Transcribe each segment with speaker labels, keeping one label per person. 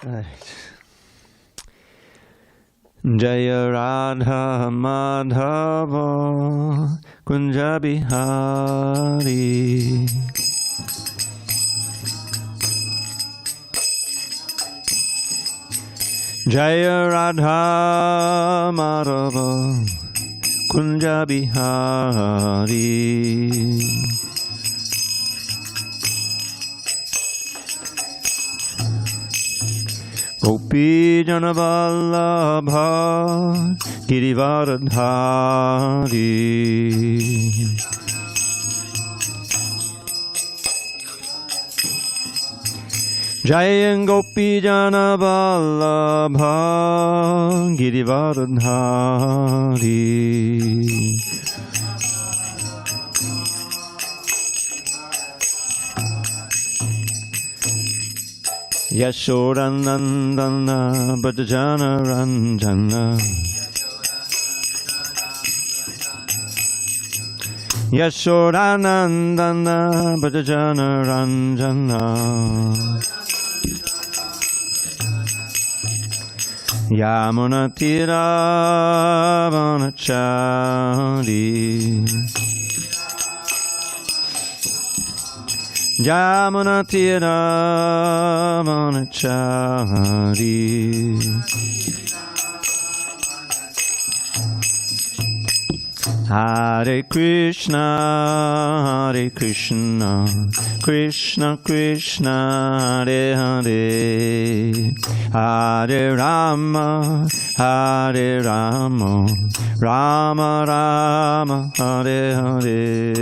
Speaker 1: Right. Jaya Radha Madhava Kunja Bihari. Jaya Radha Madhava Kunja Bihari. Gopi Janavallabha Girivaradhari. Jaya Gopi Janavallabha Girivaradhari. Yashodanandana Bhajana Ranjana. Yashodanandana Bhajana Ranjana. Yamuna Tira Vanachari. Yamuna Tira Vanachari. Hare Krishna, Hare Krishna, Krishna Krishna, Hare Hare, Hare Rama, Hare Rama, Rama Rama, Hare Hare.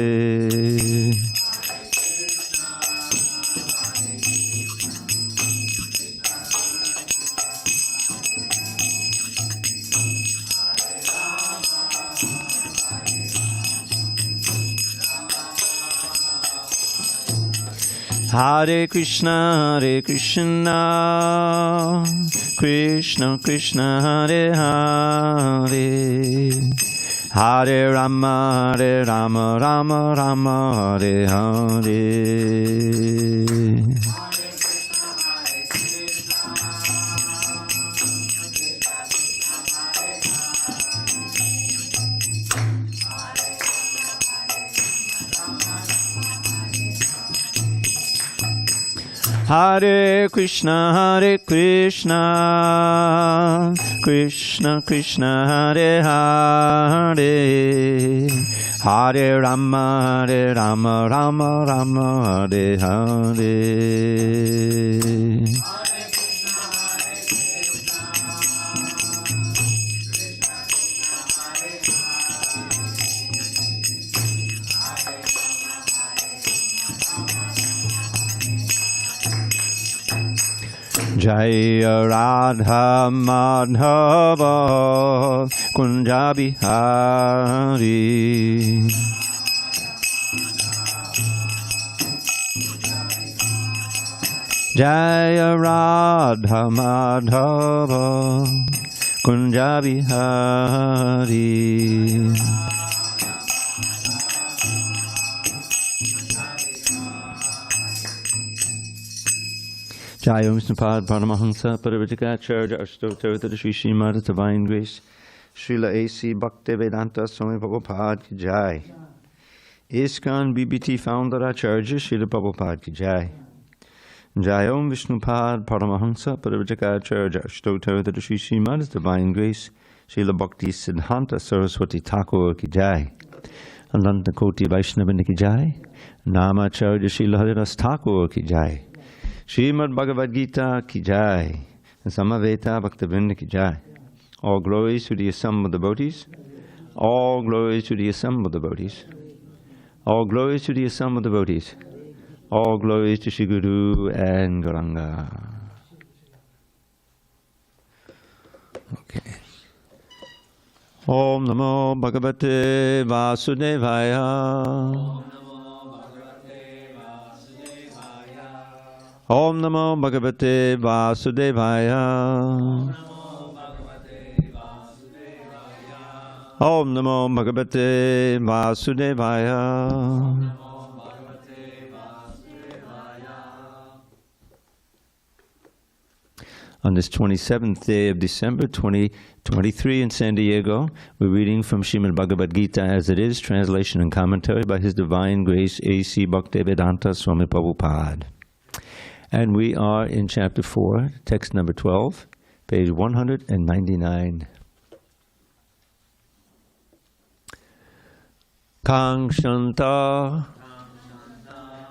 Speaker 1: Hare Krishna, Hare Krishna, Krishna Krishna, Hare Hare, Hare Rama, Hare Rama, Rama Rama, Hare Hare. Hare Krishna, Hare Krishna, Krishna Krishna, Hare Hare, Hare Rama, Hare Rama, Rama Rama, Hare Hare. Jaya Radha Madhava Kunja Bihari. Jaya Radha Madhava Kunja Bihari. Jai Om Snapad Paramahansa Parivajikacharya Ashtottara Sri Srimad Divine Grace Srila A.C. Bhaktivedanta Swami Prabhupada Ki Jai. ISKCON BBT Founder Acharya Srila Prabhupada Ki Jai. Jai Om Vishnupad Paramahansa Parivajikacharya Ashtottara Sri Srimad Divine Grace Srila Bhakti Siddhanta Saraswati Thakur Ki Jai. Ananta Koti Vaishnava Ki Jai. Namacharya Srila Haridas Thakur Ki Jai. Srimad Bhagavad Gita Ki Jai, and Samaveta Bhaktivinoda Ki Jai. All glories to the assembled devotees. All glories to the assembled devotees. All glories to the assembled devotees. All glories to Shri Guru and Gauranga. Okay. Om Namo Bhagavate Vasudevaya. Om Namo Bhagavate Vasudevaya. Om Namo Bhagavate Vasudevaya. On this 27th day of December 2023 in San Diego, we're reading from Srimad Bhagavad Gita as it is, translation and commentary by His Divine Grace A.C. Bhaktivedanta Swami Prabhupada. And we are in chapter 4, text number 12, page 199. Kangshanta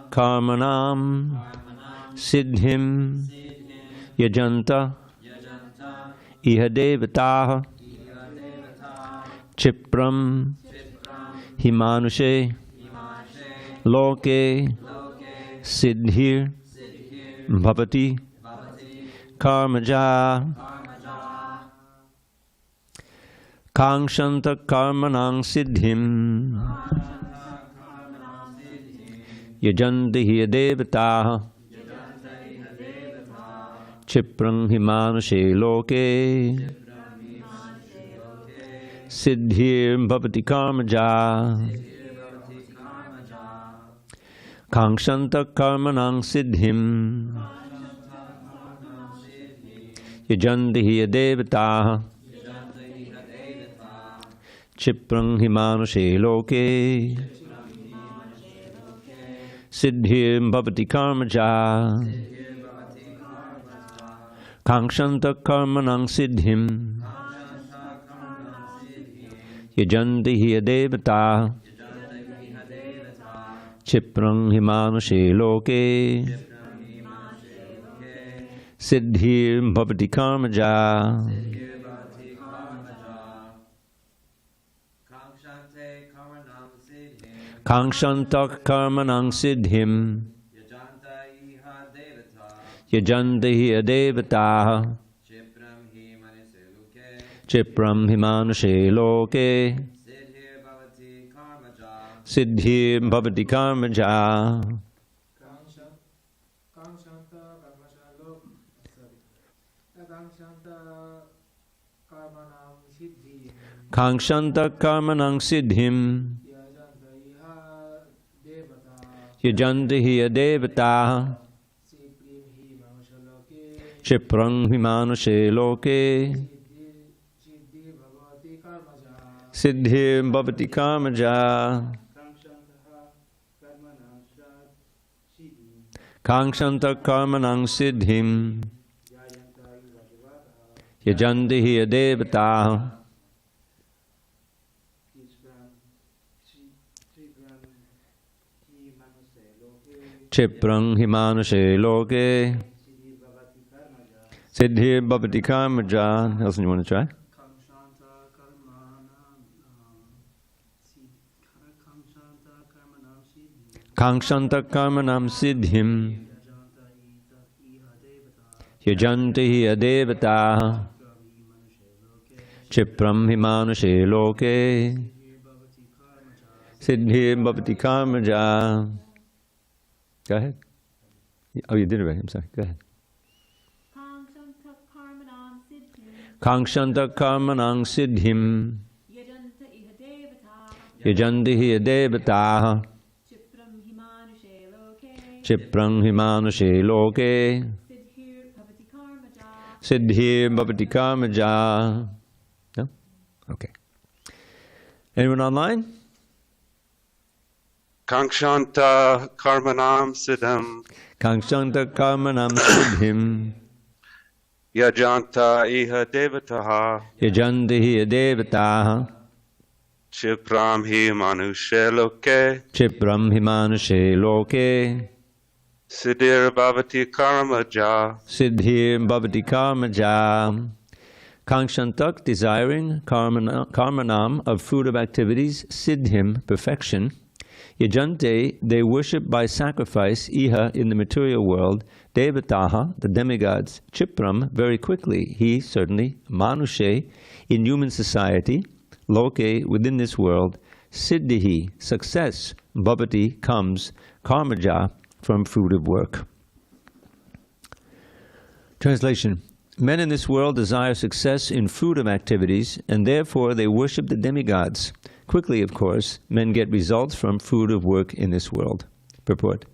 Speaker 1: karmanam siddhim yajanta iha devataha chipram himanushe loke siddhir bhavati karmaja kangshanta karmanang siddhim yajanti hiya devataha Chiprang himanushe loke siddhir bhavati karmaja kangshanta karmanang siddhim yajanti hiya devataha Chiprang himanushe loke siddhir bhavati karmaja Kangshanta karmanang siddhim yajanti hiya devata chiprang himanushe loke siddhir bhavati karmaja Kangshanta karmanang siddhim yajanti hiya devataha chipram himanushe loke siddhir bhavati karmaja Kangshanta karmanang siddhim yajanti hiya devataha Chiprang himanushe loke siddhir bhavati karmaja Kangshanta karmanang siddhim yajanti hiya devataha Chiprang himanushe loke Siddhir bhavati karmaja. Nelson, you want to try? Kangshanta karmanam siddhim yajanti hiya devataha chipram himanushe loke siddhir bhavati karmaja. Go ahead. Oh, you did it right. I'm sorry. Go ahead. Kangshanta karmanang siddhim yajanti hiya devataha chiprang himanushe loke siddhir bhavati karmaja. No? Okay. Anyone online?
Speaker 2: Kangshanta karmanam siddhim
Speaker 1: Kangshanta karmanam siddhim
Speaker 2: yajanta iha devataha
Speaker 1: yajanti hiya devataha
Speaker 2: chipram hi manushe loke
Speaker 1: chipram himanushe loke
Speaker 2: siddhir bhavati karmaja
Speaker 1: siddhir bhavati karmaja. Kangshantak, desiring, karmanam, of fruitive activities, siddhim, perfection. Yajante, they worship by sacrifice, iha, in the material world, devataha, the demigods, chipram, very quickly, he, certainly, manushe, in human society, loke, within this world, siddhihi, success, bhavati, comes, karmaja, from fruitive work. Translation. Men in this world desire success in fruitive activities, and therefore they worship the demigods. Quickly, of course, men get results from fruitive work in this world. Purport.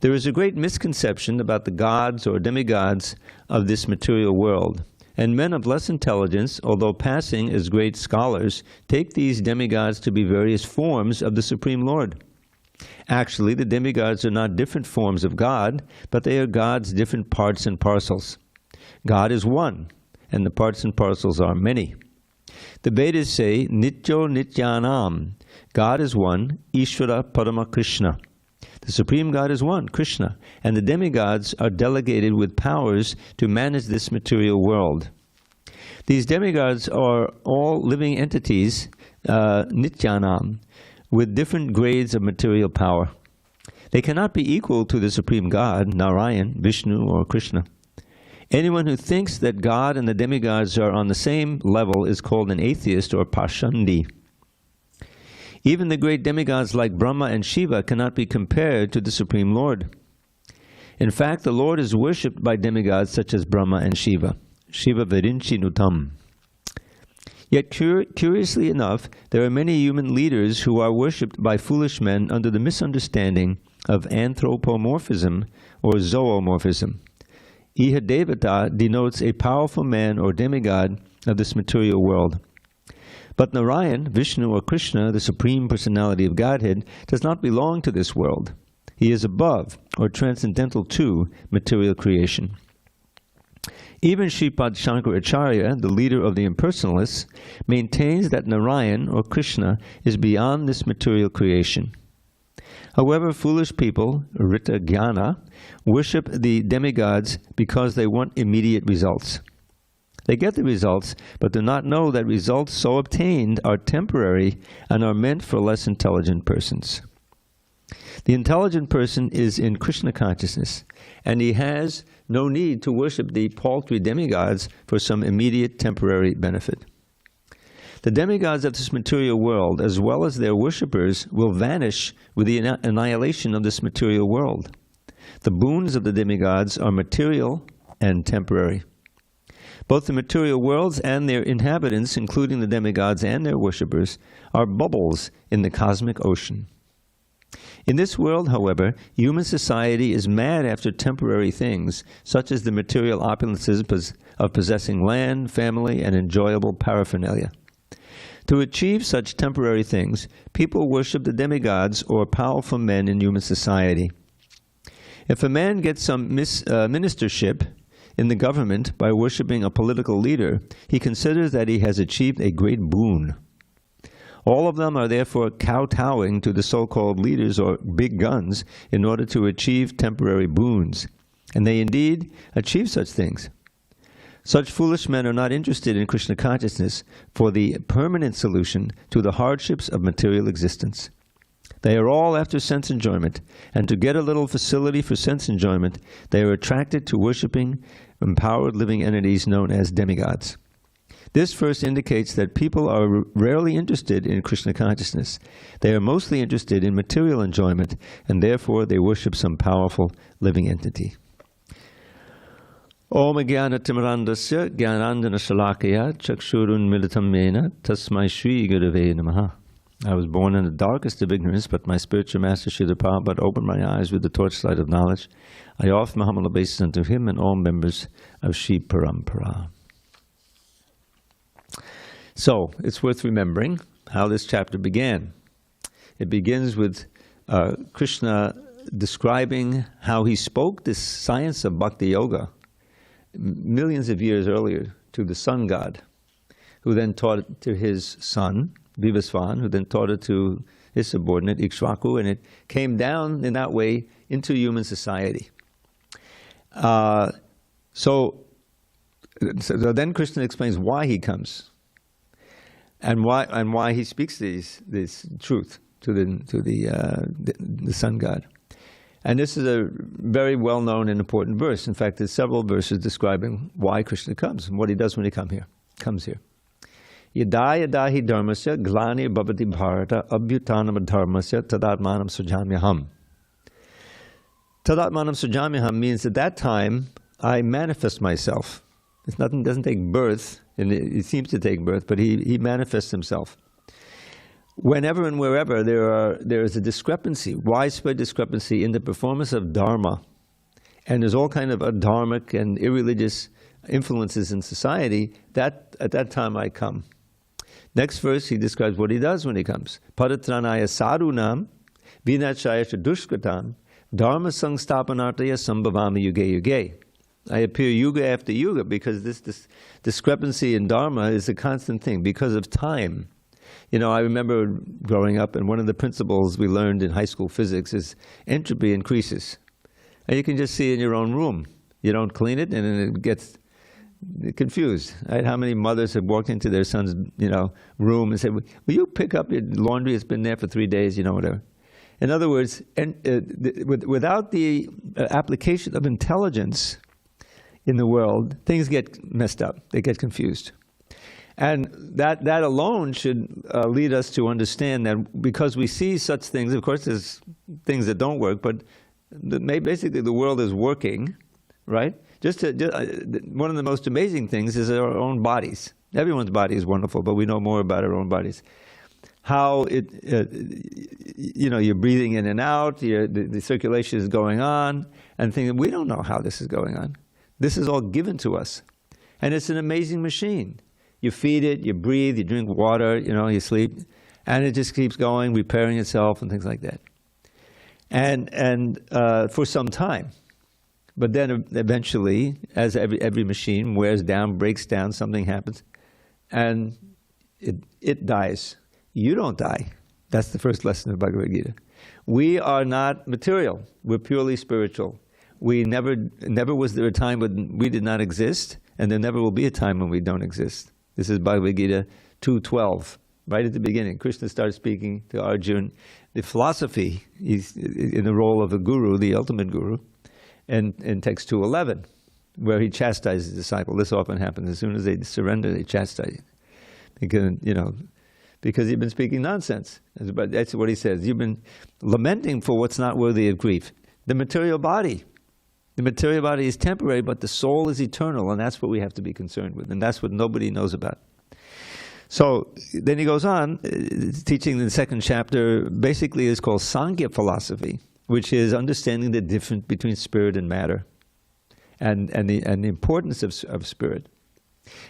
Speaker 1: There is a great misconception about the gods or demigods of this material world, and men of less intelligence, although passing as great scholars, take these demigods to be various forms of the Supreme Lord. Actually, the demigods are not different forms of God, but they are God's different parts and parcels. God is one, and the parts and parcels are many. The Vedas say, Nityo Nityanam. God is one, Ishvara Parama Krishna. The Supreme God is one, Krishna, and the demigods are delegated with powers to manage this material world. These demigods are all living entities, Nityanam, with different grades of material power. They cannot be equal to the Supreme God, Narayan, Vishnu, or Krishna. Anyone who thinks that God and the demigods are on the same level is called an atheist or Pashandi. Even the great demigods like Brahma and Shiva cannot be compared to the Supreme Lord. In fact, the Lord is worshipped by demigods such as Brahma and Shiva. Shiva Virinchi Nutam. Yet curiously enough, there are many human leaders who are worshipped by foolish men under the misunderstanding of anthropomorphism or zoomorphism. Ihadevata denotes a powerful man or demigod of this material world. But Narayan, Vishnu, or Krishna, the Supreme Personality of Godhead, does not belong to this world. He is above, or transcendental to, material creation. Even Sripad Shankaracharya, the leader of the impersonalists, maintains that Narayan, or Krishna, is beyond this material creation. However, foolish people, Rita Jnana, worship the demigods because they want immediate results. They get the results, but do not know that results so obtained are temporary and are meant for less intelligent persons. The intelligent person is in Krishna consciousness, and he has no need to worship the paltry demigods for some immediate temporary benefit. The demigods of this material world, as well as their worshippers, will vanish with the annihilation of this material world. The boons of the demigods are material and temporary. Both the material worlds and their inhabitants, including the demigods and their worshippers, are bubbles in the cosmic ocean. In this world, however, human society is mad after temporary things, such as the material opulences of possessing land, family, and enjoyable paraphernalia. To achieve such temporary things, people worship the demigods or powerful men in human society. If a man gets some ministership in the government by worshiping a political leader, he considers that he has achieved a great boon. All of them are therefore kowtowing to the so-called leaders or big guns in order to achieve temporary boons. And they indeed achieve such things. Such foolish men are not interested in Krishna consciousness for the permanent solution to the hardships of material existence. They are all after sense enjoyment, and to get a little facility for sense enjoyment, they are attracted to worshipping empowered living entities known as demigods. This first indicates that people are rarely interested in Krishna consciousness. They are mostly interested in material enjoyment, and therefore they worship some powerful living entity. Om Jnana Timirandasya Jnanandana Shalakaya Chakshurun Militam Mena Tasmai Shri Gurave Namaha. I was born in the darkest of ignorance, but my spiritual master Srila Prabhupada opened my eyes with the torchlight of knowledge. I offer my humble obeisance unto him and all members of Shri Parampara. So, it's worth remembering how this chapter began. It begins with Krishna describing how he spoke this science of Bhakti Yoga millions of years earlier to the sun god, who then taught it to his son, Vivasvan, who then taught it to his subordinate, Ikshvaku, and it came down in that way into human society. So then Krishna explains why he comes and why he speaks this truth to the sun god. And this is a very well-known and important verse. In fact, there's several verses describing why Krishna comes and what he does when he comes here. Yada yada hi dharmasya glani bhavati bharata abhyutanam dharmasya tadatmanam sujamyaham. Tadatmanam sujamyaham means at that time I manifest myself. It's nothing, doesn't take birth, and it seems to take birth, but he manifests himself. whenever and wherever there is a discrepancy, widespread discrepancy in the performance of dharma, and there's all kind of adharmic and irreligious influences in society, that at that time I come. Next verse, he describes what he does when he comes. Padatranaya sadhunam vinachaya dushkratam dharma sangstapanartaya sambhavami yuge yuge. I appear yuga after yuga because this discrepancy in dharma is a constant thing because of time. You know, I remember growing up, and one of the principles we learned in high school physics is entropy increases. And you can just see in your own room. You don't clean it, and then it gets confused. Right? How many mothers have walked into their son's, room and said, "Will you pick up your laundry? It's been there for 3 days," whatever. In other words, without the application of intelligence in the world, things get messed up. They get confused. And that alone should lead us to understand that because we see such things, of course there's things that don't work, but basically the world is working, right? One of the most amazing things is our own bodies. Everyone's body is wonderful, but we know more about our own bodies. How you're breathing in and out, the circulation is going on, and thinking, we don't know how this is going on. This is all given to us. And it's an amazing machine. You feed it, you breathe, you drink water, you sleep, and it just keeps going, repairing itself and things like that. And for some time. But then eventually, as every machine wears down, breaks down, something happens, and it dies. You don't die. That's the first lesson of Bhagavad Gita. We are not material. We're purely spiritual. Never was there a time when we did not exist, and there never will be a time when we don't exist. This is Bhagavad Gita 2:12, right at the beginning. Krishna starts speaking to Arjuna. The philosophy, he's in the role of a guru, the ultimate guru, and in text 2:11, where he chastises the disciple. This often happens. As soon as they surrender, they chastise you. Because you've been speaking nonsense. But that's what he says. You've been lamenting for what's not worthy of grief. The material body. The material body is temporary, but the soul is eternal, and that's what we have to be concerned with, and that's what nobody knows about. So then he goes on, teaching in the second chapter, basically is called Sankhya philosophy, which is understanding the difference between spirit and matter, and the importance of spirit.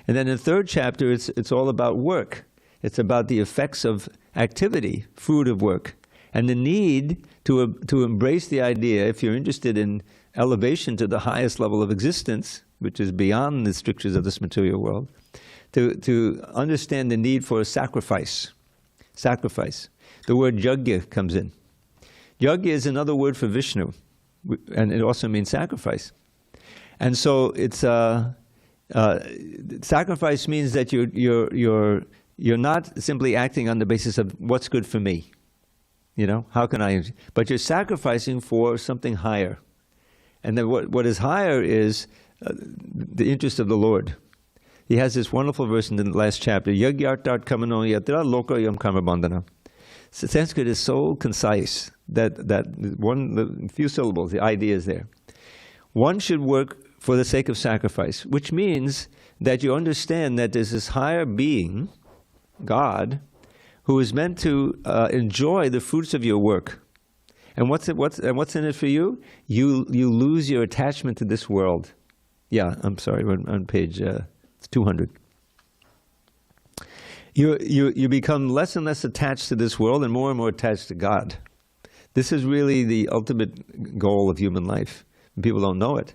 Speaker 1: And then in the third chapter, it's all about work. It's about the effects of activity, fruit of work, and the need to embrace the idea, if you're interested in elevation to the highest level of existence, which is beyond the strictures of this material world, to understand the need for a sacrifice. Sacrifice. The word yajna comes in. Yajna is another word for Vishnu, and it also means sacrifice. And so it's sacrifice means that you're not simply acting on the basis of what's good for me. How can I? But you're sacrificing for something higher. And then what is higher is the interest of the Lord. He has this wonderful verse in the last chapter, Yagyartat kamano yatra loka yam karma bandhana. Sanskrit is so concise that the few syllables, the idea is there. One should work for the sake of sacrifice, which means that you understand that there's this higher being, God, who is meant to enjoy the fruits of your work. And what's in it for you? You lose your attachment to this world. Yeah, I'm sorry, we're on page 200. You become less and less attached to this world and more attached to God. This is really the ultimate goal of human life. People don't know it.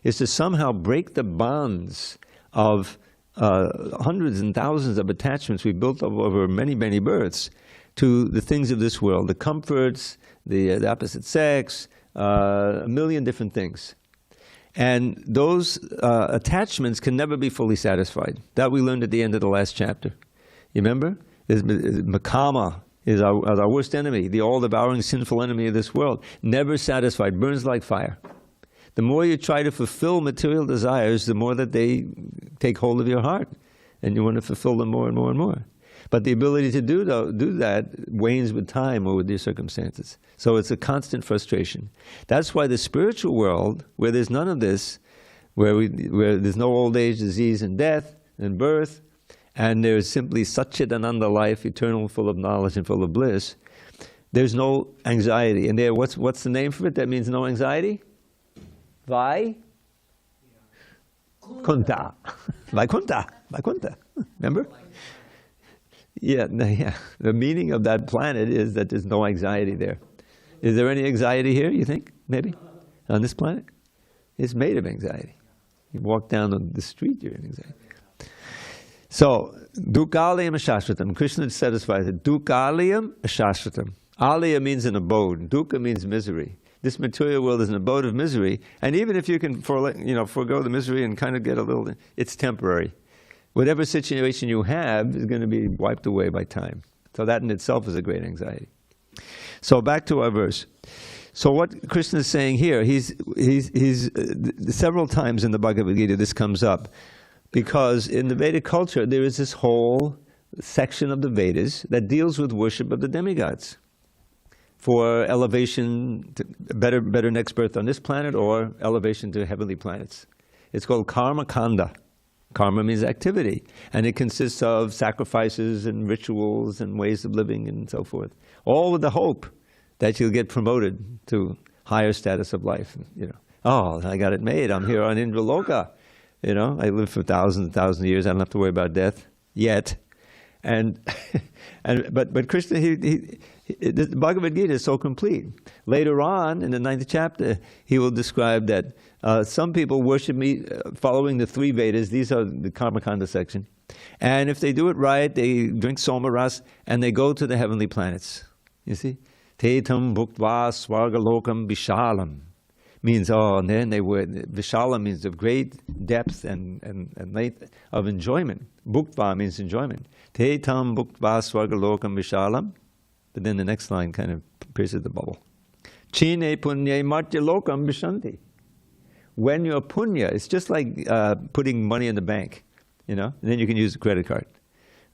Speaker 1: Is to somehow break the bonds of hundreds and thousands of attachments we've built up over many, many births to the things of this world, the comforts, the opposite sex, a million different things. And those attachments can never be fully satisfied. That we learned at the end of the last chapter. You remember? Makama is our worst enemy, the all-devouring sinful enemy of this world. Never satisfied, burns like fire. The more you try to fulfill material desires, the more that they take hold of your heart. And you want to fulfill them more and more and more. But the ability to do that wanes with time or with your circumstances. So it's a constant frustration. That's why the spiritual world, where there's none of this, where there's no old age, disease, and death, and birth, and there's simply Satchidananda life, eternal, full of knowledge and full of bliss, there's no anxiety. And there, what's the name for it that means no anxiety? Vai? Kunta. Vaikunta. Vaikunta. Remember? Yeah, yeah. The meaning of that planet is that there's no anxiety there. Is there any anxiety here, you think? Maybe? On this planet? It's made of anxiety. You walk down on the street, you're in anxiety. So, dukkhalayam ashashvatam. Krishna satisfies it. Dukkhalayam ashashvatam. Alaya means an abode. Dukkha means misery. This material world is an abode of misery, and even if you can forego the misery and kind of get a little, it's temporary. Whatever situation you have is going to be wiped away by time. So that in itself is a great anxiety. So back to our verse. So what Krishna is saying here, he's several times in the Bhagavad Gita this comes up, because in the Vedic culture there is this whole section of the Vedas that deals with worship of the demigods, for elevation, to better next birth on this planet, or elevation to heavenly planets. It's called karma kanda. Karma means activity, and it consists of sacrifices and rituals and ways of living and so forth, all with the hope that you'll get promoted to higher status of life. Oh, I got it made. I'm here on Indraloka. I live for thousands and thousands of years. I don't have to worry about death yet. But Krishna, the Bhagavad Gita is so complete. Later on, in the 9th chapter, he will describe that some people worship me following the 3 Vedas. These are the Karmakanda section. And if they do it right, they drink somaras, and they go to the heavenly planets. You see? Tetam bhuktva swargalokam vishalam. Means, and then they were, vishala means of great depth and length of enjoyment. Bhuktva means enjoyment. Tetam bhuktva swargalokam vishalam. But then the next line kind of pierces the bubble. Chine punye martya lokam vishanti. When you're punya, it's just like putting money in the bank, and then you can use a credit card,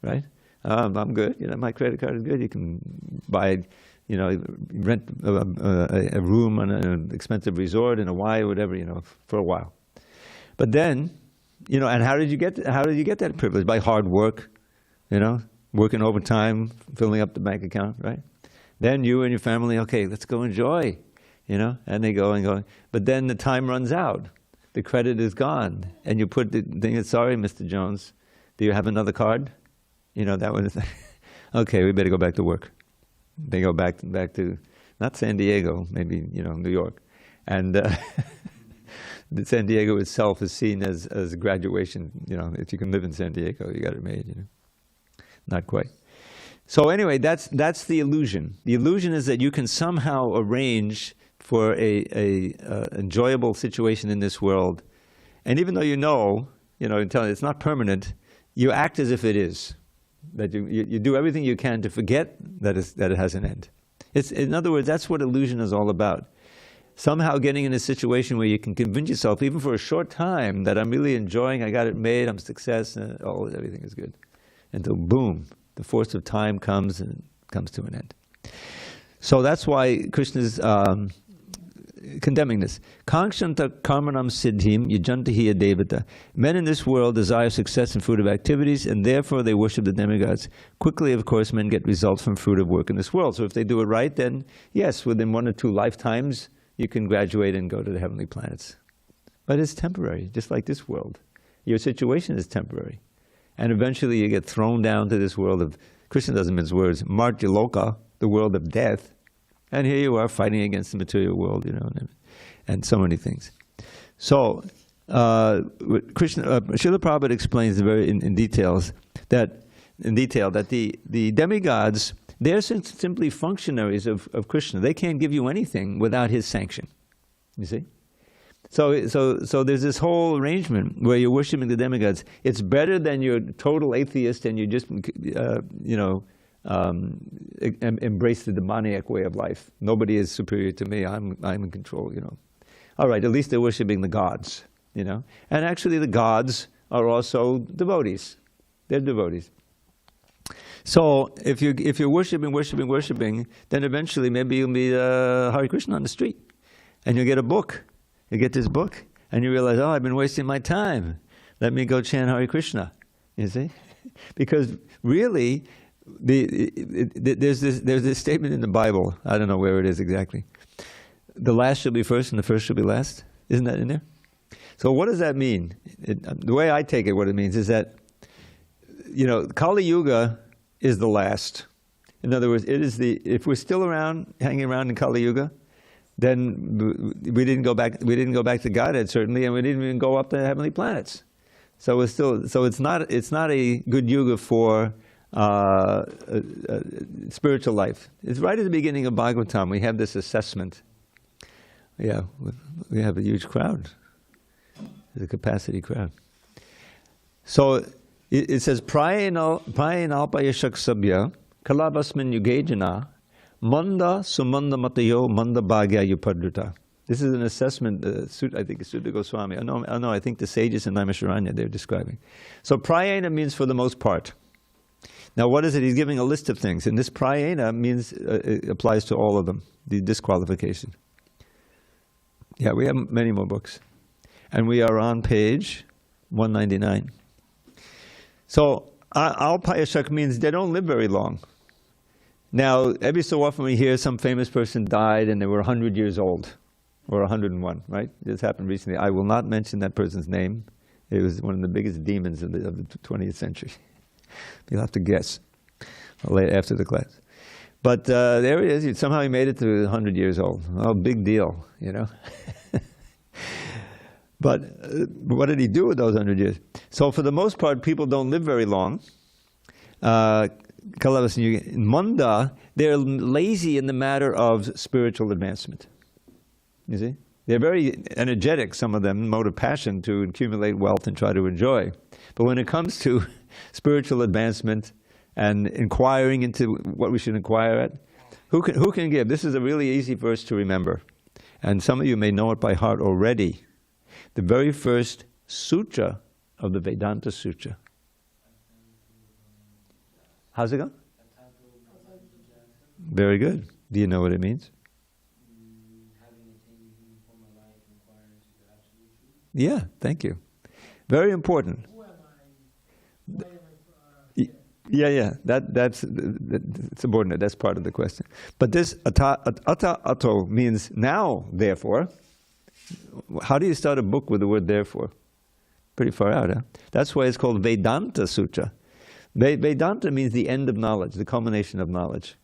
Speaker 1: right? I'm good, my credit card is good. You can buy, rent a room on an expensive resort in Hawaii or whatever, for a while. But then, and how did you get that privilege? By hard work, working overtime, filling up the bank account, right? Then you and your family, okay, let's go enjoy, and they go and go. But then the time runs out. The credit is gone. And you put the thing, sorry, Mr. Jones, do you have another card? That one is, okay, we better go back to work. They go back to, not San Diego, maybe, New York. And San Diego itself is seen as graduation, if you can live in San Diego, you got it made, Not quite. So anyway, that's the illusion. The illusion is that you can somehow arrange for a enjoyable situation in this world, and even though it's not permanent, you act as if it is. That you do everything you can to forget that it has an end. In other words, that's what illusion is all about. Somehow getting in a situation where you can convince yourself, even for a short time, that I'm really enjoying, I got it made, I'm a success, everything is good. Until boom, the force of time comes and comes to an end. So that's why Krishna is condemning this. Kankshanta karmanam siddhim yajantahi devata. Men in this world desire success and fruit of activities, and therefore they worship the demigods. Quickly, of course, men get results from fruit of work in this world. So if they do it right, then yes, within 1 or 2 lifetimes, you can graduate and go to the heavenly planets. But it's temporary, just like this world. Your situation is temporary. And eventually you get thrown down to this world of, Krishna doesn't mince words, martya loka, the world of death. And here you are fighting against the material world, and so many things. So, Srila Prabhupada explains in detail that the demigods, they're simply functionaries of Krishna. They can't give you anything without his sanction. You see? So there's this whole arrangement where you're worshiping the demigods. It's better than you're total atheist and you just, embrace the demoniac way of life. Nobody is superior to me. I'm in control. All right, at least they're worshiping the gods. And actually, the gods are also devotees. They're devotees. So if you're worshiping, then eventually maybe you'll meet Hare Krishna on the street, and you'll get a book. You get this book, and you realize, I've been wasting my time. Let me go chant Hare Krishna. You see? Because really, there's this statement in the Bible. I don't know where it is exactly. The last shall be first and the first shall be last. Isn't that in there? So what does that mean? The way I take it, what it means is that, Kali Yuga is the last. In other words, it is if we're still around, hanging around in Kali Yuga, then we didn't go back to Godhead, certainly, and we didn't even go up to heavenly planets. So it's not a good yuga for spiritual life. It's right at the beginning of Bhagavatam. We have this assessment. Yeah, we have a huge crowd. There's a capacity crowd. So it says, Prayenal payashak sabya kalabasmin yugejana manda sumanda matayo manda bhagya yupadruta. This is an assessment, I think it's Sutta Goswami. I think the sages in Naimisharanya they're describing. So prayena means for the most part. Now what is it? He's giving a list of things. And this prayena means, it applies to all of them, the disqualification. Yeah, we have many more books. And we are on page 199. So Alpayashak means they don't live very long. Now, every so often we hear some famous person died and they were 100 years old. Or 101, right? This happened recently. I will not mention that person's name. It was one of the biggest demons of the 20th century. You'll have to guess after the class. But there he is. Somehow he made it to 100 years old. Oh, big deal, But what did he do with those 100 years? So for the most part, people don't live very long. Manda, they're lazy in the matter of spiritual advancement. You see? They're very energetic, some of them, mode of passion to accumulate wealth and try to enjoy. But when it comes to spiritual advancement and inquiring into what we should inquire at, who can give? This is a really easy verse to remember. And some of you may know it by heart already. The very first sutra of the Vedanta Sutra. How's it go? Very good. Do you know what it means? Yeah, thank you. Very important. Yeah. That's subordinate. That's part of the question. But this ato means now, therefore. How do you start a book with the word therefore? Pretty far out, huh? That's why it's called Vedanta Sutra. Vedanta means the end of knowledge, the culmination of knowledge.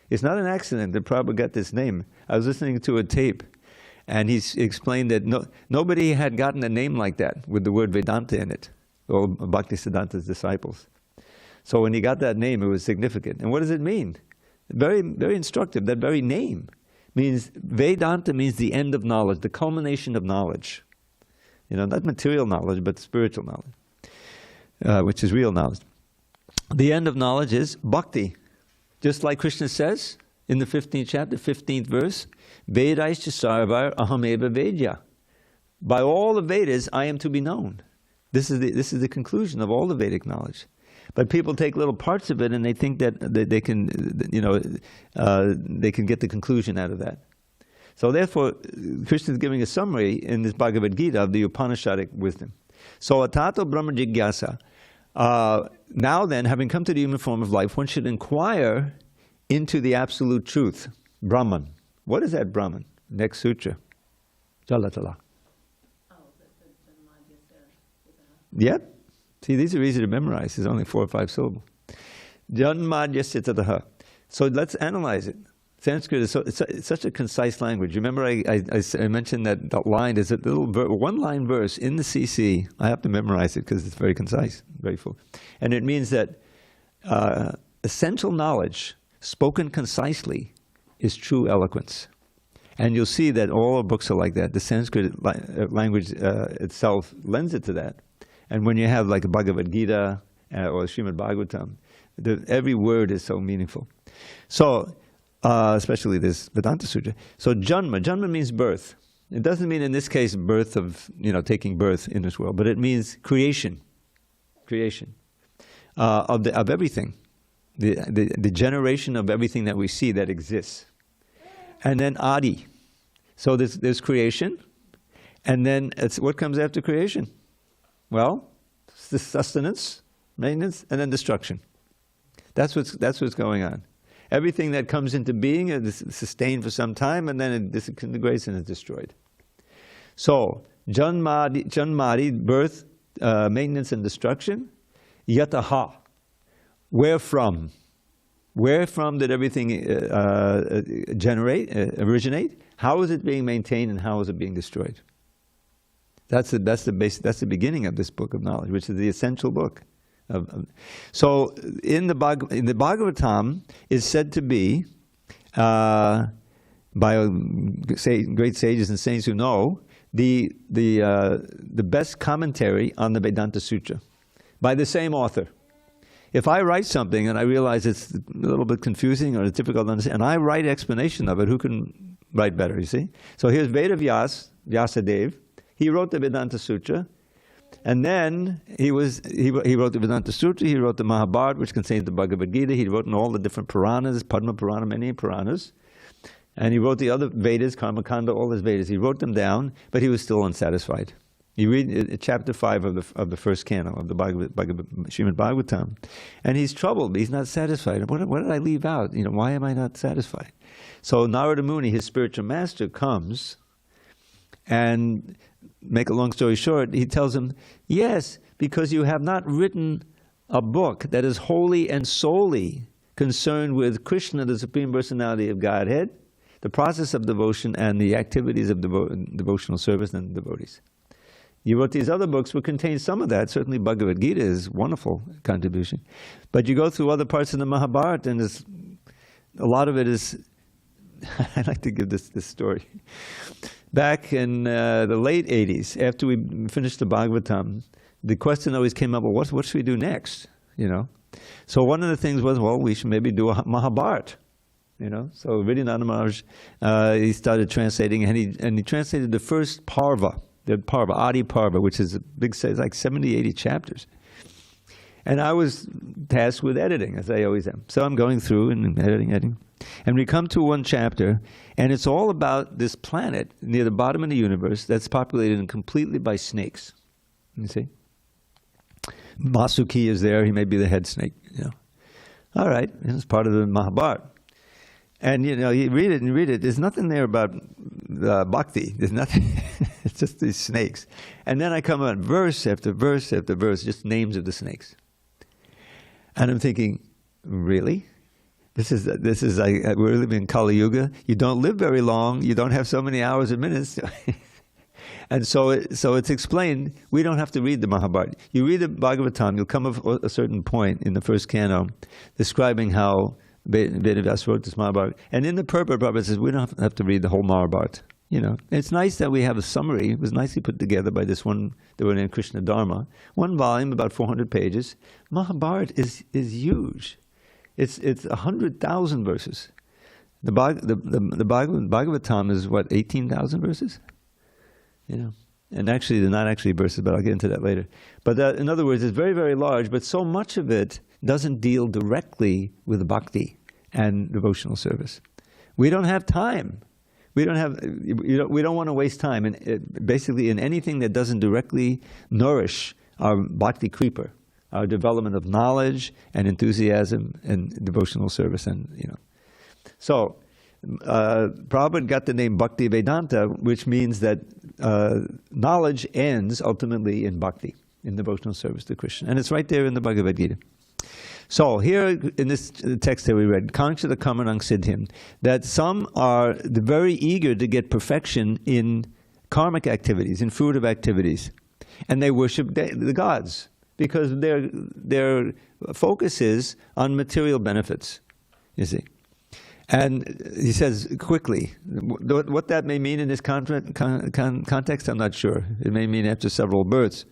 Speaker 1: It's not an accident that Prabhupada got this name. I was listening to a tape, and he explained that nobody had gotten a name like that with the word Vedanta in it, or Bhaktisiddhanta's disciples. So when he got that name, it was significant. And what does it mean? Very, very instructive. That very name means, Vedanta means the end of knowledge, the culmination of knowledge. Not material knowledge, but spiritual knowledge, which is real knowledge. The end of knowledge is bhakti. Just like Krishna says in the 15th chapter, 15th verse, Vedaischa sarvar ahameva vedya. By all the Vedas, I am to be known. This is the conclusion of all the Vedic knowledge. But people take little parts of it and they think that they can, they can get the conclusion out of that. So therefore, Krishna is giving a summary in this Bhagavad Gita of the Upanishadic wisdom. So atato brahma jigyasa. Now then, having come to the human form of life, one should inquire into the absolute truth, Brahman. What is that Brahman? Next sutra. Jalatala. Yep. See, these are easy to memorize. There's only 4 or 5 syllables. Janmadhyasya. So let's analyze it. Sanskrit is it's such a concise language. Remember I mentioned that line, there's a little one-line verse in the CC. I have to memorize it because it's very concise, very full. And it means that essential knowledge, spoken concisely, is true eloquence. And you'll see that all our books are like that. The Sanskrit language itself lends it to that. And when you have like a Bhagavad Gita or Srimad Bhagavatam, every word is so meaningful. So, especially this Vedanta Sutra. So Janma means birth. It doesn't mean in this case birth of, taking birth in this world, but it means creation of everything, the generation of everything that we see that exists. And then Adi. So there's creation, and then what comes after creation? Well, it's the sustenance maintenance, and then destruction. That's what's going on. Everything that comes into being is sustained for some time, and then it disintegrates and is destroyed. So, Janmadi, birth, maintenance, and destruction. Yataha, where from? Where from did everything originate? How is it being maintained, and how is it being destroyed? That's the beginning of this book of knowledge, which is the essential book. So, in the Bhagavatam is said to be, by great sages and saints who know, the best commentary on the Vedanta Sutra, by the same author. If I write something and I realize it's a little bit confusing or it's difficult to understand, and I write explanation of it, who can write better, you see? So here's Vedavyas, Vyasadeva. He wrote the Vedanta Sutra, and then he wrote the Vedanta Sutra, he wrote the Mahabharata, which contains the Bhagavad Gita, he wrote in all the different Puranas, Padma Purana, many Puranas, and he wrote the other Vedas, Karmakanda, all his Vedas. He wrote them down, but he was still unsatisfied. You read chapter 5 of the first canon of the Srimad Bhagavatam, and he's troubled. He's not satisfied. What did I leave out? Why am I not satisfied? So Narada Muni, his spiritual master, comes, and make a long story short, he tells him, yes, because you have not written a book that is wholly and solely concerned with Krishna, the Supreme Personality of Godhead, the process of devotion, and the activities of devotional service and devotees. You wrote these other books which contain some of that. Certainly Bhagavad Gita is a wonderful contribution. But you go through other parts of the Mahabharata, and a lot of it is... I like to give this story. Back in the late 80s, after we finished the Bhagavatam, the question always came up, well, what should we do next? So one of the things was, well, we should maybe do a Mahabharata. So Vidyananda Maharaj, he started translating, and he translated the first Parva, the Parva, Adi Parva, which is a big size, like 70, 80 chapters. And I was tasked with editing, as I always am. So I'm going through and editing. And we come to one chapter, and it's all about this planet near the bottom of the universe that's populated completely by snakes. You see? Vasuki is there. He may be the head snake. All right. And it's part of the Mahabharata. And, you read it. There's nothing there about bhakti. There's nothing. It's just these snakes. And then I come on verse after verse after verse, just names of the snakes. And I'm thinking, really? This is like, we're living in Kali Yuga. You don't live very long. You don't have so many hours or minutes. And so it's explained, we don't have to read the Mahabharata. You read the Bhagavatam, you'll come to a certain point in the first canto describing how Vedavyas wrote this Mahabharata. And in the purport, Prabhupada says, we don't have to read the whole Mahabharata. It's nice that we have a summary. It was nicely put together by this one, they were named Krishna Dharma. One volume, about 400 pages. Mahabharata is huge. It's 100,000 verses. The Bhagavatam is what, 18,000 verses? And actually, they're not actually verses, but I'll get into that later. But in other words, it's very, very large, but so much of it doesn't deal directly with bhakti and devotional service. We don't have time. We don't want to waste time basically in anything that doesn't directly nourish our bhakti creeper, our development of knowledge and enthusiasm and devotional service. So Prabhupada got the name Bhakti Vedanta, which means that knowledge ends ultimately in bhakti, in devotional service to Krishna. And it's right there in the Bhagavad Gita. So here in this text that we read, Kankshata Kamanang Siddhim, that some are very eager to get perfection in karmic activities, in fruitive activities. And they worship the gods because their focus is on material benefits, you see. And he says quickly, what that may mean in this context, I'm not sure. It may mean after several births.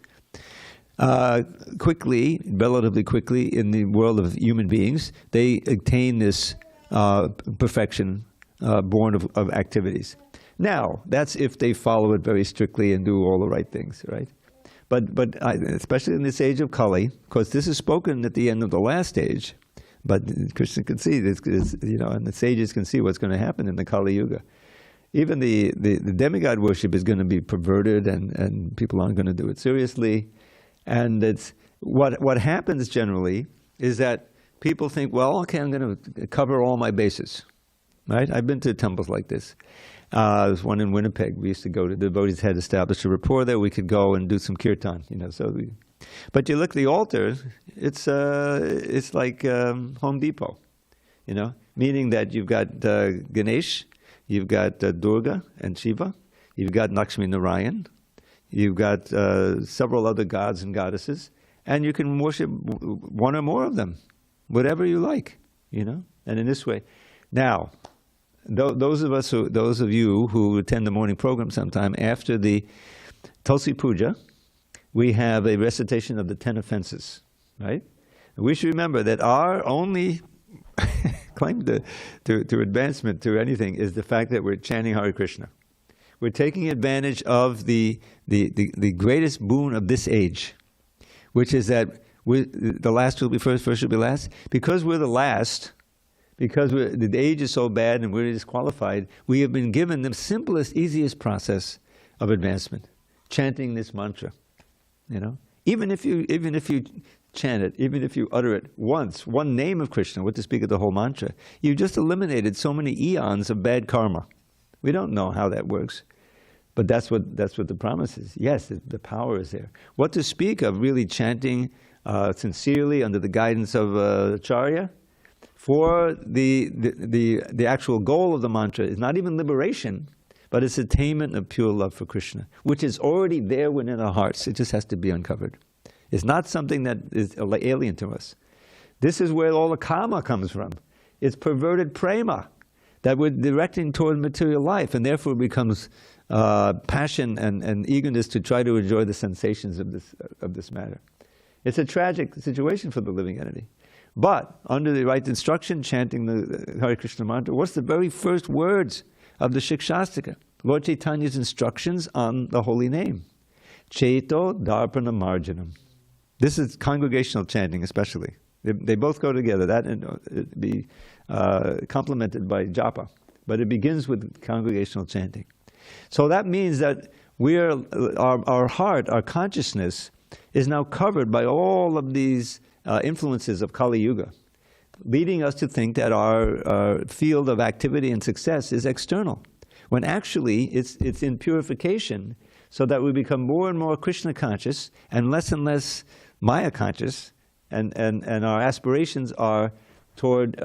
Speaker 1: Relatively quickly, in the world of human beings, they attain this perfection born of activities. Now, that's if they follow it very strictly and do all the right things, right? But especially in this age of Kali, of course, this is spoken at the end of the last age, but Krishna can see this, and the sages can see what's going to happen in the Kali Yuga. Even the demigod worship is going to be perverted, and people aren't going to do it seriously. And what happens generally is that people think, well, okay, I'm going to cover all my bases, right? I've been to temples like this. There's one in Winnipeg. We used to go to. The devotees had established a rapport there. We could go and do some kirtan, but you look at the altar, it's like Home Depot, meaning that you've got Ganesh, you've got Durga and Shiva, you've got Lakshmi Narayan, you've got several other gods and goddesses, and you can worship one or more of them, whatever you like, and in this way. Now, those of you who attend the morning program sometime, after the Tulsi Puja, we have a recitation of the 10 offenses, right? And we should remember that our only claim to advancement to anything is the fact that we're chanting Hare Krishna. We're taking advantage of the greatest boon of this age, which is that the last will be first, first will be last. Because we're the last, because the age is so bad and we're disqualified, we have been given the simplest, easiest process of advancement, chanting this mantra. Even if you chant it, even if you utter it once, one name of Krishna, what to speak of the whole mantra, you've just eliminated so many eons of bad karma. We don't know how that works, but that's what the promise is. Yes, the power is there. What to speak of really chanting sincerely under the guidance of Acharya, for the actual goal of the mantra is not even liberation, but it's attainment of pure love for Krishna, which is already there within our hearts. It just has to be uncovered. It's not something that is alien to us. This is where all the karma comes from. It's perverted prema that we're directing toward material life, and therefore becomes passion and eagerness to try to enjoy the sensations of this matter. It's a tragic situation for the living entity. But under the right instruction, chanting the Hare Krishna mantra, what's the very first words of the Shikshastrika? Lord Chaitanya's instructions on the holy name. Cheto Darpana Marjanam. This is congregational chanting especially. They both go together. That and be complemented by japa. But it begins with congregational chanting. So that means that our heart, our consciousness, is now covered by all of these influences of Kali Yuga, leading us to think that our field of activity and success is external, when actually it's in purification, so that we become more and more Krishna conscious and less Maya conscious, and our aspirations are toward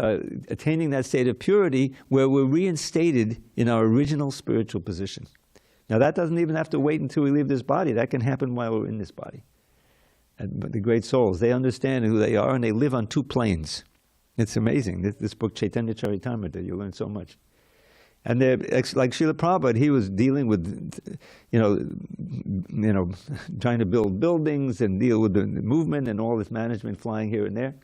Speaker 1: attaining that state of purity where we're reinstated in our original spiritual position. Now that doesn't even have to wait until we leave this body. That can happen while we're in this body. And the great souls, they understand who they are, and they live on two planes. It's amazing. This book, Chaitanya Charitamrita, you learn so much. And they're like Srila Prabhupada, he was dealing with, trying to build buildings and deal with the movement and all this management flying here and there.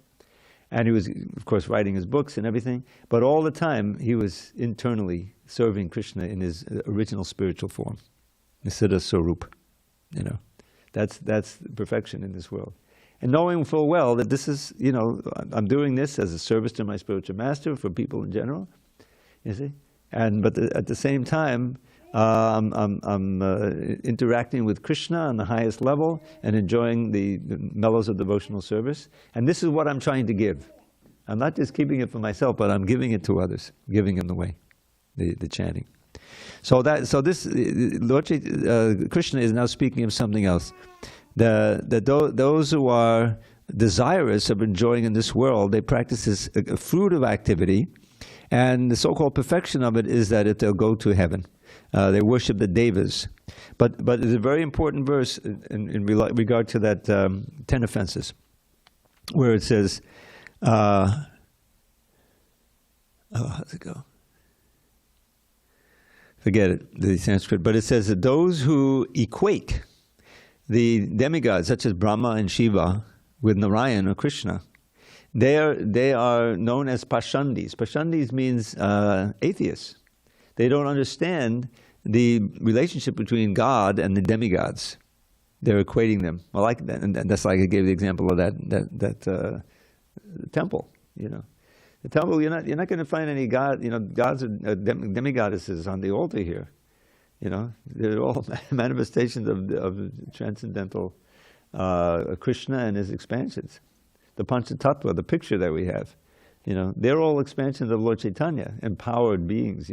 Speaker 1: And he was, of course, writing his books and everything. But all the time, he was internally serving Krishna in his original spiritual form, Nisiddha Sarup. That's perfection in this world. And knowing full well that this is, I'm doing this as a service to my spiritual master for people in general, you see. But at the same time, I'm interacting with Krishna on the highest level and enjoying the mellows of devotional service. And this is what I'm trying to give. I'm not just keeping it for myself, but I'm giving it to others, giving them the way, the chanting. So this Lord Krishna is now speaking of something else. Those who are desirous of enjoying in this world, they practice this a fruit of activity, and the so-called perfection of it is that they'll go to heaven. They worship the devas. But there's a very important verse in regard to that 10 offenses, where it says, how's it go? Forget it, the Sanskrit. But it says that those who equate the demigods, such as Brahma and Shiva, with Narayan or Krishna, they are known as pashandis. Pashandis means atheists. They don't understand the relationship between God and the demigods. They're equating them. Well, like that, and that's like I gave the example of that temple. The temple, you're not going to find any gods or demigoddesses on the altar here. They're all manifestations of transcendental Krishna and his expansions. The Panchatattva, the picture that we have, they're all expansions of Lord Chaitanya, empowered beings.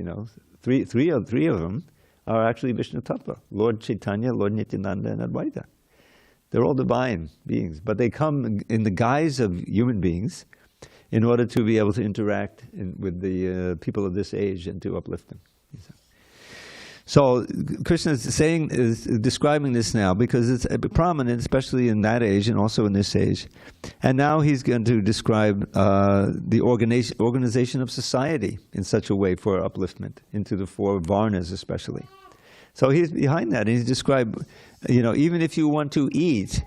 Speaker 1: Three of them are actually Vishnu Tattva: Lord Chaitanya, Lord Nityananda, and Advaita. They're all divine beings, but they come in the guise of human beings in order to be able to interact with the people of this age and to uplift them. So Krishna is describing this now because it's prominent, especially in that age and also in this age. And now he's going to describe the organization of society in such a way for upliftment into the four varnas especially. So he's behind that, and he's described, even if you want to eat,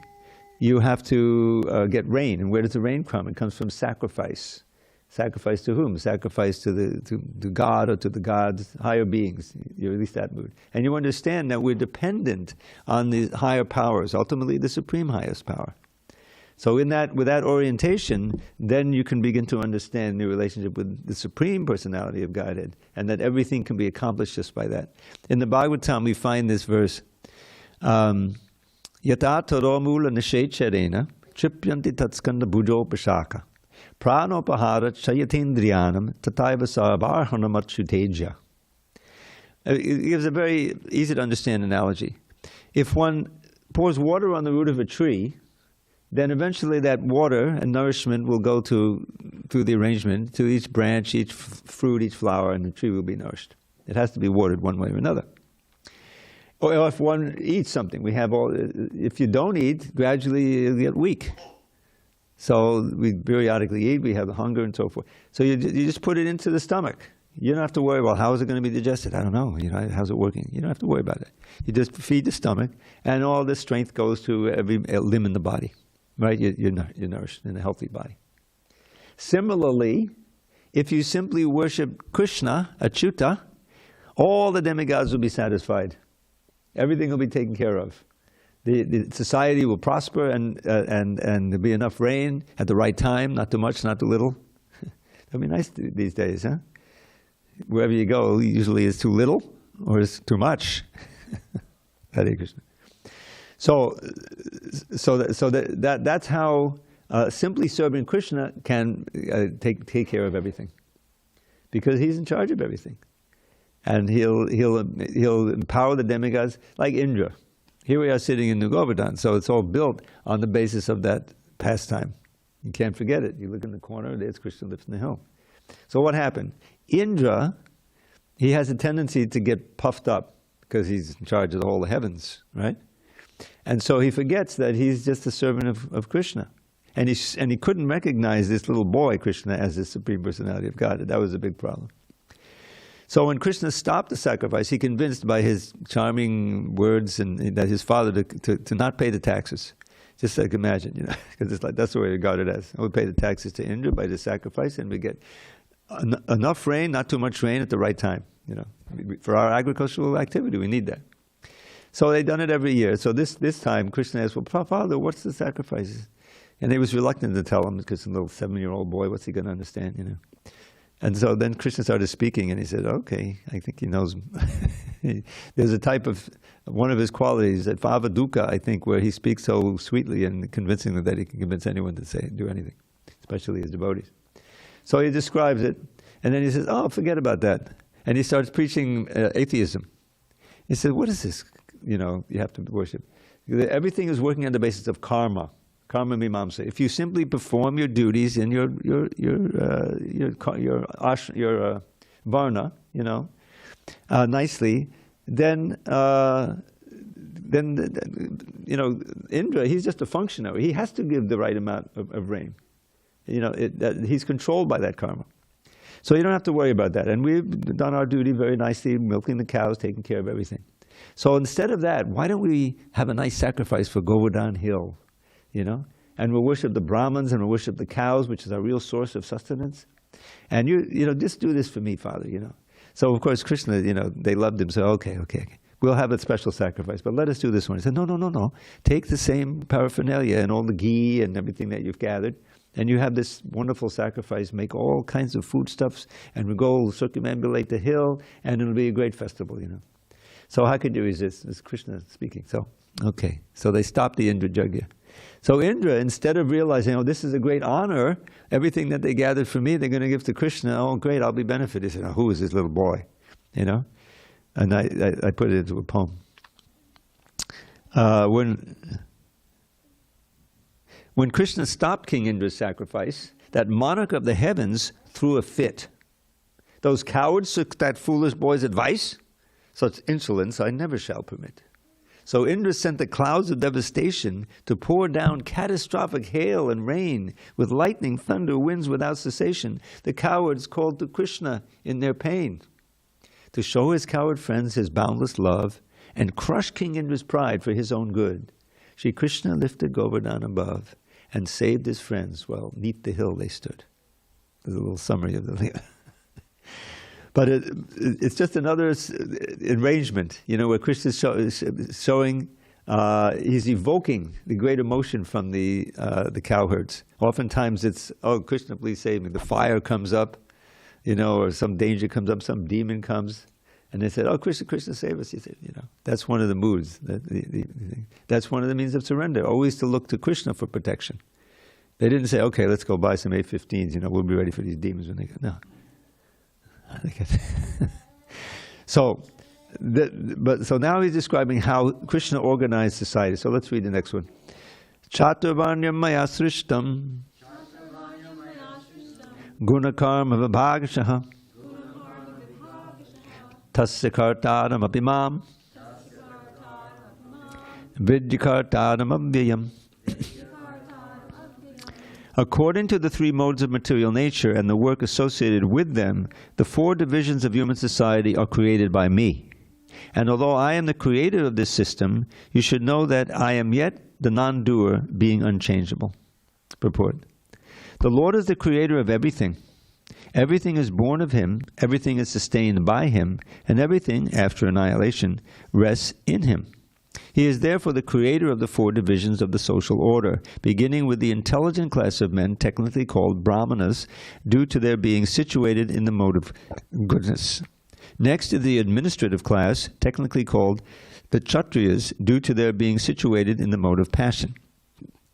Speaker 1: you have to get rain. And where does the rain come? It comes from sacrifice. Sacrifice to whom? Sacrifice to God or to the gods, higher beings. You're at least that mood. And you understand that we're dependent on the higher powers, ultimately the supreme highest power. So with that orientation, then you can begin to understand the relationship with the Supreme Personality of Godhead, and that everything can be accomplished just by that. In the Bhagavatam, we find this verse, Yata taro mula nishecharena, tripyanti tatskanda bhujo pashaka, pranopahara chayatindriyanam, tataiva sarvarhanamachuteja. It gives a very easy to understand analogy. If one pours water on the root of a tree, then eventually that water and nourishment will go through the arrangement to each branch, each fruit, each flower, and the tree will be nourished. It has to be watered one way or another. Or if one eats something, if you don't eat, gradually you get weak. So we periodically eat, we have the hunger and so forth. So you just put it into the stomach. You don't have to worry, well, how is it going to be digested? I don't know. How's it working? You don't have to worry about it. You just feed the stomach, and all the strength goes to every limb in the body. Right? You're nourished in a healthy body. Similarly, if you simply worship Krishna, Achyuta, all the demigods will be satisfied. Everything will be taken care of. The society will prosper, and there'll be enough rain at the right time, not too much, not too little. That'll be nice these days, huh? Wherever you go, usually it's too little or it's too much. Hare Krishna. So that's how simply serving Krishna can take care of everything, because he's in charge of everything, and he'll empower the demigods like Indra. Here we are sitting in New Govardhan, so it's all built on the basis of that pastime. You can't forget it. You look in the corner, there's Krishna lifting the hill. So what happened? Indra, he has a tendency to get puffed up because he's in charge of the whole heavens, right? And so he forgets that he's just a servant of Krishna. And he couldn't recognize this little boy, Krishna, as the Supreme Personality of God. That was a big problem. So when Krishna stopped the sacrifice, he convinced by his charming words and that his father to not pay the taxes. Just like imagine, because it's like that's the way regarded as. We pay the taxes to Indra by the sacrifice, and we get enough rain, not too much rain at the right time. For our agricultural activity, we need that. So they've done it every year. So this time, Krishna asked, well, Father, what's the sacrifice? And he was reluctant to tell him, because a little 7-year-old boy, what's he going to understand, And so then Krishna started speaking, and he said, okay, I think he knows. There's a type of, one of his qualities, at Vavaduka, I think, where he speaks so sweetly and convincingly that he can convince anyone to do anything, especially his devotees. So he describes it, and then he says, oh, forget about that. And he starts preaching atheism. He said, what is this? You have to worship. Everything is working on the basis of karma mimamsa. If you simply perform your duties in your varna, nicely, then Indra, he's just a functionary. He has to give the right amount of rain. He's controlled by that karma. So you don't have to worry about that. And we've done our duty very nicely, milking the cows, taking care of everything. So instead of that, why don't we have a nice sacrifice for Govardhan Hill, And we'll worship the brahmanas, and we'll worship the cows, which is our real source of sustenance. And just do this for me, Father, So of course Krishna, they loved him. So okay. We'll have a special sacrifice, but let us do this one. He said, no. Take the same paraphernalia and all the ghee and everything that you've gathered, and you have this wonderful sacrifice. Make all kinds of foodstuffs, and we go circumambulate the hill, and it'll be a great festival, So how could you resist? It's Krishna speaking. So, okay. So they stopped the Indra Yajna. So Indra, instead of realizing, oh, this is a great honor, everything that they gathered for me, they're going to give to Krishna. Oh, great, I'll be benefited. He said, oh, who is this little boy? You know? And I put it into a poem. When Krishna stopped King Indra's sacrifice, that monarch of the heavens threw a fit. Those cowards took that foolish boy's advice. Such insolence I never shall permit. So Indra sent the clouds of devastation to pour down catastrophic hail and rain with lightning, thunder, winds without cessation. The cowards called to Krishna in their pain to show his coward friends his boundless love and crush King Indra's pride for his own good. Shri Krishna lifted Govardhan above and saved his friends. Well, 'neath the hill they stood. There's a little summary of the Leela. But it's just another arrangement, you know, where Krishna is showing, he's evoking the great emotion from the cowherds. Oftentimes it's, oh, Krishna, please save me. The fire comes up, you know, or some danger comes up, some demon comes. And they said, oh, Krishna, Krishna, save us. He said, you know, that's one of the moods. That's one of the means of surrender, always to look to Krishna for protection. They didn't say, okay, let's go buy some A-15s, you know, we'll be ready for these demons when they go. No. So now he's describing how Krishna organized society. So let's read the next one. Chaturvanyam maya srishtam gunakarma vibhagashaha tasya kartaram apimam vidyakartaram avyayam. According to the three modes of material nature and the work associated with them, the four divisions of human society are created by me. And although I am the creator of this system, you should know that I am yet the non-doer, being unchangeable. Purport. The Lord is the creator of everything. Everything is born of Him, everything is sustained by Him, and everything, after annihilation, rests in Him. He is therefore the creator of the four divisions of the social order, beginning with the intelligent class of men, technically called brahmanas, due to their being situated in the mode of goodness. Next is the administrative class, technically called the kshatriyas, due to their being situated in the mode of passion.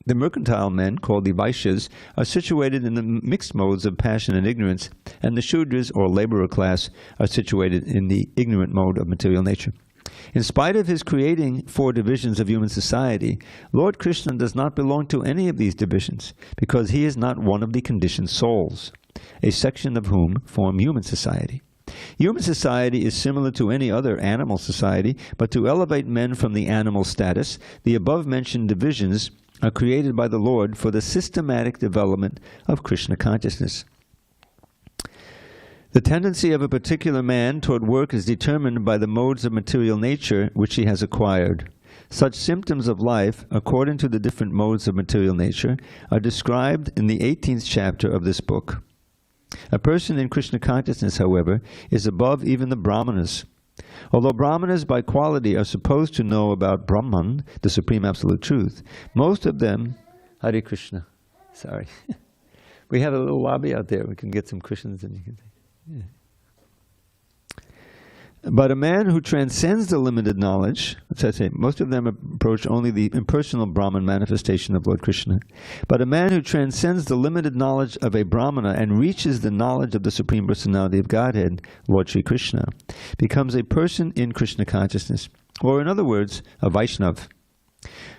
Speaker 1: The mercantile men, called the vaishyas, are situated in the mixed modes of passion and ignorance, and the shudras, or laborer class, are situated in the ignorant mode of material nature. In spite of His creating four divisions of human society, Lord Krishna does not belong to any of these divisions, because He is not one of the conditioned souls, a section of whom form human society. Human society is similar to any other animal society, but to elevate men from the animal status, the above-mentioned divisions are created by the Lord for the systematic development of Krishna consciousness. The tendency of a particular man toward work is determined by the modes of material nature which he has acquired. Such symptoms of life, according to the different modes of material nature, are described in the 18th chapter of this book. A person in Krishna consciousness, however, is above even the brahmanas. Although brahmanas by quality are supposed to know about Brahman, the Supreme Absolute Truth, most of them... Hare Krishna. Sorry. We have a little lobby out there. We can get some cushions and you can... Yeah. But a man who transcends the limited knowledge, as I say, most of them approach only the impersonal Brahman manifestation of Lord Krishna. But a man who transcends the limited knowledge of a Brahmana and reaches the knowledge of the Supreme Personality of Godhead, Lord Shri Krishna, becomes a person in Krishna consciousness, or in other words, a Vaishnav.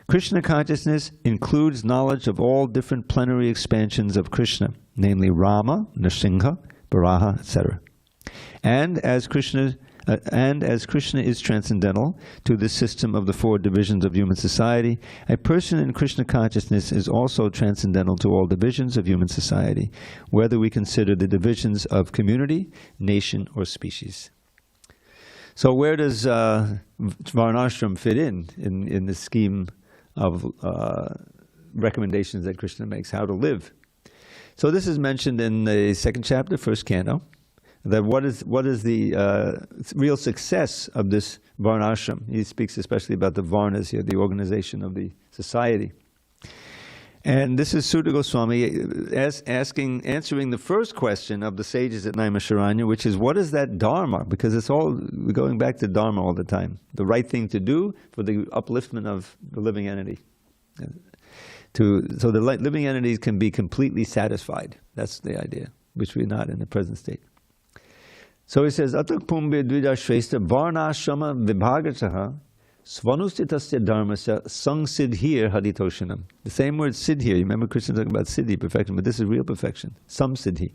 Speaker 1: Krishna consciousness includes knowledge of all different plenary expansions of Krishna, namely Rama, Nrsimha, Varaha, etc. And as Krishna is transcendental to the system of the four divisions of human society, a person in Krishna consciousness is also transcendental to all divisions of human society, whether we consider the divisions of community, nation, or species. So where does Varnashram fit in the scheme of recommendations that Krishna makes, how to live? So this is mentioned in the second chapter, first canto, that what is the real success of this Varnashram. He speaks especially about the Varnas here, the organization of the society. And this is Sutta Goswami answering the first question of the sages at Naimisharanya, which is, what is that Dharma? Because it's all, we're going back to Dharma all the time. The right thing to do for the upliftment of the living entity. So the living entities can be completely satisfied. That's the idea, which we're not in the present state. So he says, Atak Pumbir Dvija Shrestha Varnashrama Vibhagataha Svanustitasya Dharmasya Sang Siddhir Haditoshanam. The same word Siddhir. You remember Krishna talking about Siddhi, perfection, but this is real perfection. Sam Siddhi.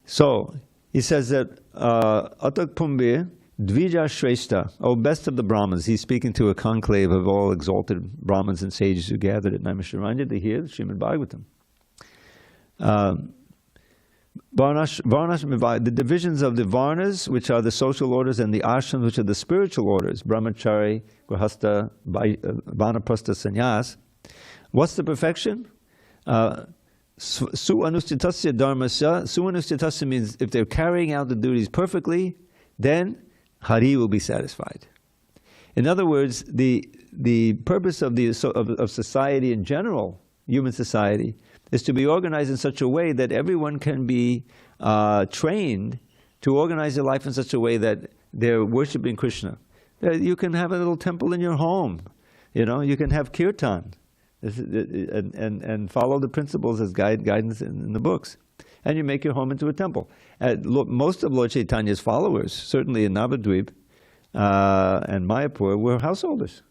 Speaker 1: So he says that Atak Pumbir Dvija Shrestha, O best of the Brahmanas. He's speaking to a conclave of all exalted Brahmanas and sages who gathered at Naimisharanya to hear the Srimad Bhagavatam. The divisions of the Varnas, which are the social orders, and the Ashrams, which are the spiritual orders, Brahmachari, Grahastha, Vanaprastha, Sannyas. What's the perfection? Su-anustitasya dharmasya. Su-anustitasya means if they're carrying out the duties perfectly, then Hari will be satisfied. In other words, the purpose of society in general, human society, is to be organized in such a way that everyone can be trained to organize their life in such a way that they're worshiping Krishna. You can have a little temple in your home. You can have kirtan and follow the principles as guidance in the books. And you make your home into a temple. Most of Lord Chaitanya's followers, certainly in Navadvip and Mayapur, were householders.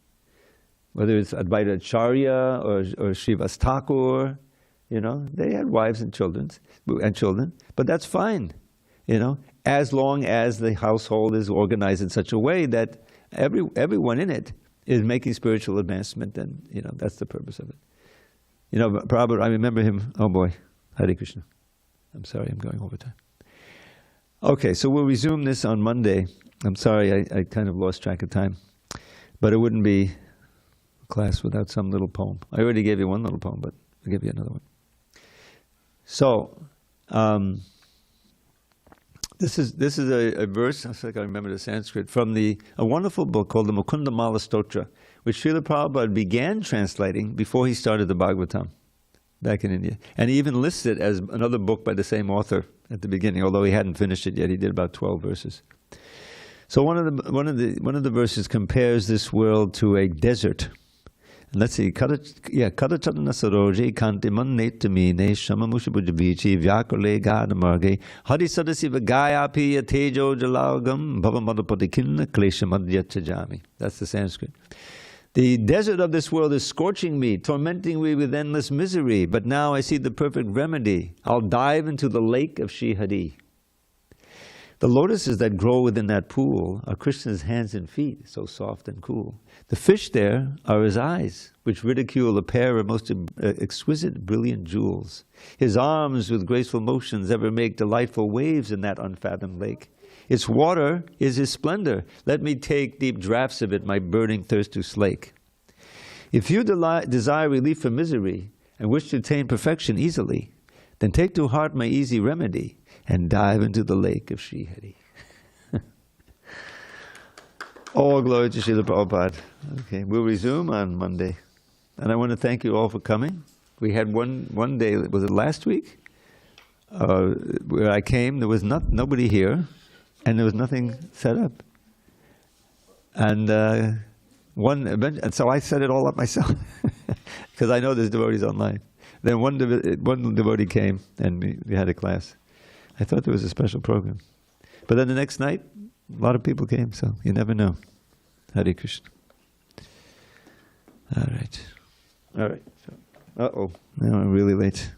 Speaker 1: Whether it's Advaita Acharya or Srivas Thakur, they had wives and children, but that's fine, as long as the household is organized in such a way that everyone in it is making spiritual advancement, and that's the purpose of it. Prabhupada, I remember him. Oh boy, Hare Krishna. I'm sorry, I'm going over time. Okay, so we'll resume this on Monday. I'm sorry, I kind of lost track of time, but it wouldn't be a class without some little poem. I already gave you one little poem, but I'll give you another one. So, this is a verse, I think I remember the Sanskrit, from a wonderful book called the Mukunda Mala Stotra, which Srila Prabhupada began translating before he started the Bhagavatam back in India. And he even lists it as another book by the same author at the beginning, although he hadn't finished it yet. He did about 12 verses. So one of the verses compares this world to a desert. And let's see, Kadachatana Saroje Kantiman Netamine Shamamushabujavichi Vyakale Gadamarge Hari Sadasiva Gayapi Tejo Jalagam Bhavamadapadikina Kleshamadya Chajami. That's the Sanskrit. The desert of this world is scorching me, tormenting me with endless misery, but now I see the perfect remedy. I'll dive into the lake of Shri Hari. The lotuses that grow within that pool are Krishna's hands and feet, so soft and cool. The fish there are his eyes, which ridicule a pair of most exquisite, brilliant jewels. His arms with graceful motions ever make delightful waves in that unfathomed lake. Its water is his splendor. Let me take deep draughts of it, my burning thirst to slake. If you desire relief from misery and wish to attain perfection easily, then take to heart my easy remedy and dive into the lake of Shri Hari. All glory to Srila Prabhupada. Okay, we'll resume on Monday. And I want to thank you all for coming. We had one day, was it last week? Where I came, there was nobody here, and there was nothing set up. And and so I set it all up myself, because I know there's devotees online. Then one devotee came, and we had a class. I thought there was a special program. But then the next night, a lot of people came, so you never know. Hare Krishna. All right. So, now I'm really late.